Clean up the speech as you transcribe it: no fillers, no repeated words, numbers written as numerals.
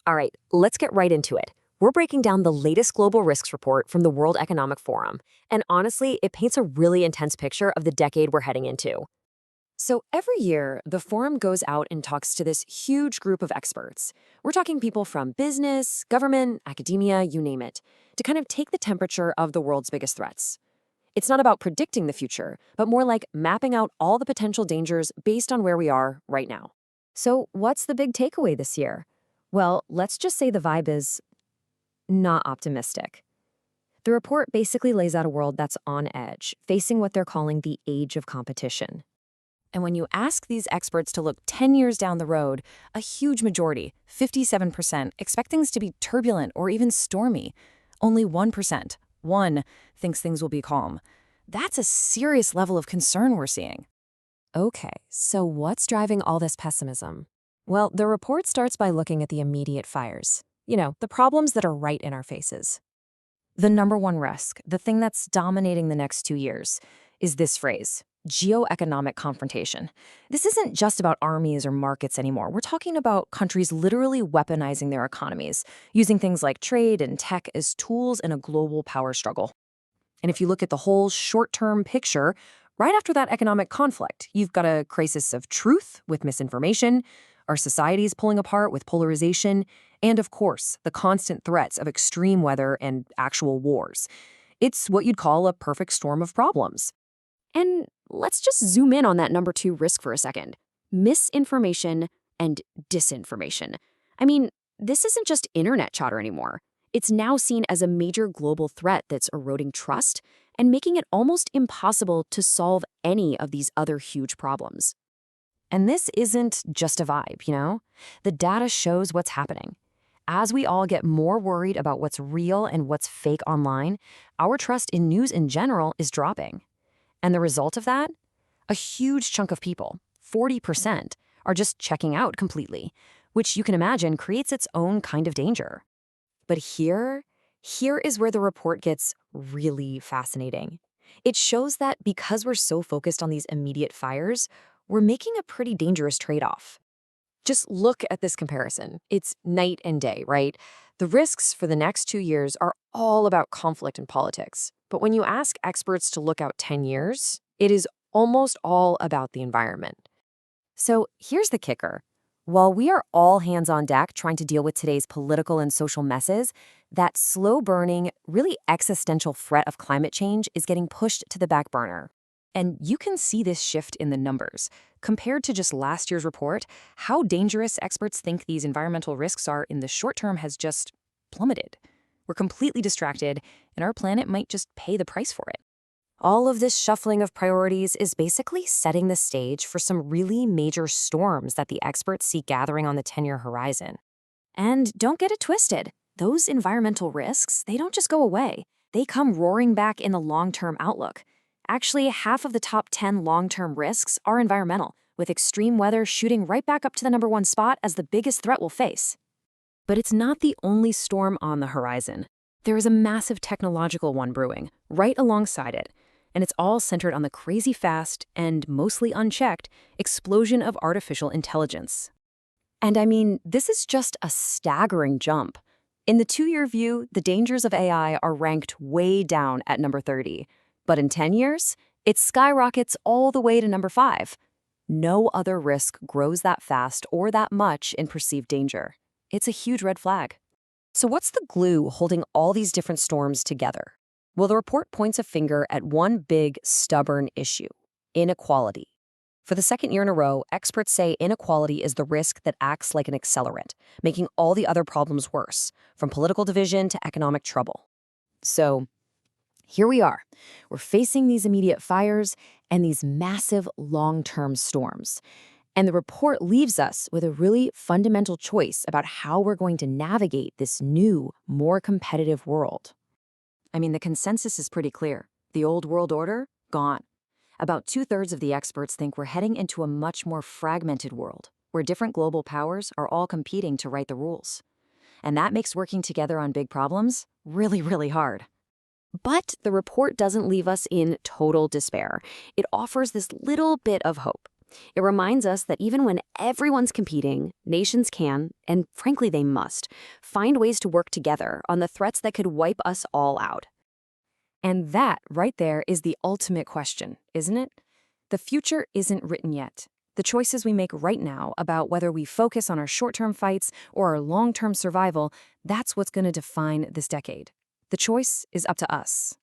All right, let's get right into it. We're breaking down the latest global risks report from the World Economic Forum. And honestly, it paints a really intense picture of the decade we're heading into. So every year, the forum goes out and talks to this huge group of experts. We're talking people from business, government, academia, you name it, to kind of take the temperature of the world's biggest threats. It's not about predicting the future, but more like mapping out all the potential dangers based on where we are right now. So what's the big takeaway this year? Well, let's just say the vibe is not optimistic. The report basically lays out a world that's on edge, facing what they're calling the age of competition. And when you ask these experts to look 10 years down the road, a huge majority, 57%, expect things to be turbulent or even stormy. Only 1%, thinks things will be calm. That's a serious level of concern we're seeing. Okay, so what's driving all this pessimism? Well, the report starts by looking at the immediate fires. The problems that are right in our faces. The number one risk, the thing that's dominating the next 2 years, is this phrase, geoeconomic confrontation. This isn't just about armies or markets anymore. We're talking about countries literally weaponizing their economies, using things like trade and tech as tools in a global power struggle. And if you look at the whole short-term picture, right after that economic conflict, you've got a crisis of truth with misinformation, our societies pulling apart with polarization, and of course, the constant threats of extreme weather and actual wars. It's what you'd call a perfect storm of problems. And let's just zoom in on that number 2 risk for a second. Misinformation and disinformation. I mean, this isn't just internet chatter anymore. It's now seen as a major global threat that's eroding trust and making it almost impossible to solve any of these other huge problems. And this isn't just a vibe. The data shows what's happening. As we all get more worried about what's real and what's fake online, our trust in news in general is dropping. And the result of that? A huge chunk of people, 40%, are just checking out completely, which you can imagine creates its own kind of danger. But here is where the report gets really fascinating. It shows that because we're so focused on these immediate fires, we're making a pretty dangerous trade-off. Just look at this comparison. It's night and day, right? The risks for the next 2 years are all about conflict and politics. But when you ask experts to look out 10 years, it is almost all about the environment. So here's the kicker. While we are all hands on deck trying to deal with today's political and social messes, that slow-burning, really existential threat of climate change is getting pushed to the back burner. And you can see this shift in the numbers. Compared to just last year's report, how dangerous experts think these environmental risks are in the short term has just plummeted. We're completely distracted, and our planet might just pay the price for it. All of this shuffling of priorities is basically setting the stage for some really major storms that the experts see gathering on the 10-year horizon. And don't get it twisted. Those environmental risks, they don't just go away. They come roaring back in the long-term outlook. Actually, half of the top 10 long-term risks are environmental, with extreme weather shooting right back up to the number 1 spot as the biggest threat we'll face. But it's not the only storm on the horizon. There is a massive technological one brewing, right alongside it, and it's all centered on the crazy fast and mostly unchecked explosion of artificial intelligence. And I mean, this is just a staggering jump. In the 2-year view, the dangers of AI are ranked way down at number 30. But in 10 years, it skyrockets all the way to number 5. No other risk grows that fast or that much in perceived danger. It's a huge red flag. So what's the glue holding all these different storms together? Well, the report points a finger at one big, stubborn issue: inequality. For the second year in a row, experts say inequality is the risk that acts like an accelerant, making all the other problems worse, from political division to economic trouble. So here we are. We're facing these immediate fires and these massive long-term storms. And the report leaves us with a really fundamental choice about how we're going to navigate this new, more competitive world. I mean, the consensus is pretty clear. The old world order, gone. About 2/3 of the experts think we're heading into a much more fragmented world, where different global powers are all competing to write the rules. And that makes working together on big problems really, really hard. But the report doesn't leave us in total despair. It offers this little bit of hope. It reminds us that even when everyone's competing, nations can, and frankly they must, find ways to work together on the threats that could wipe us all out. And that, right there, is the ultimate question, isn't it? The future isn't written yet. The choices we make right now about whether we focus on our short-term fights or our long-term survival, that's what's going to define this decade. The choice is up to us.